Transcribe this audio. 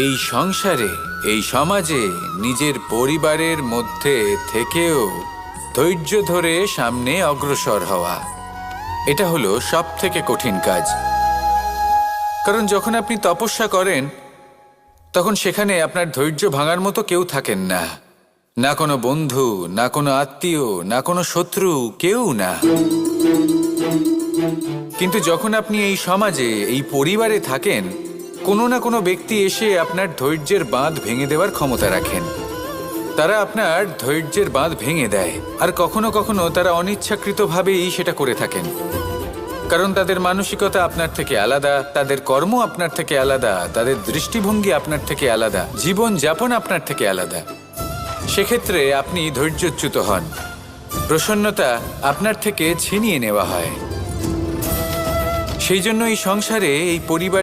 এই সংসারে, এই সমাজে, নিজের পরিবারের মধ্যে থেকেও ধৈর্য ধরে সামনে অগ্রসর হওয়া, এটা হলো সবথেকে কঠিন কাজ। কারণ যখন আপনি তপস্যা করেন তখন সেখানে আপনার ধৈর্য ভাঙার মতো কেউ থাকেন না, না কোনো বন্ধু, না কোনো আত্মীয়, না কোনো শত্রু, কেউ না। কিন্তু যখন আপনি এই সমাজে, এই পরিবারে থাকেন, কোনো না কোনো ব্যক্তি এসে আপনার ধৈর্যের বাঁধ ভেঙে দেওয়ার ক্ষমতা রাখেন। তারা আপনার ধৈর্যের বাঁধ ভেঙে দেয়, আর কখনো কখনো তারা অনিচ্ছাকৃতভাবেই সেটা করে থাকেন। কারণ তাদের মানসিকতা আপনার থেকে আলাদা, তাদের কর্ম আপনার থেকে আলাদা, তাদের দৃষ্টিভঙ্গি আপনার থেকে আলাদা, জীবন যাপন আপনার থেকে আলাদা। সেক্ষেত্রে আপনি ধৈর্যচ্যুত হন, প্রসন্নতা আপনার থেকে ছিনিয়ে নেওয়া হয়। সেই জন্য এই সংসারে, এই পরিবার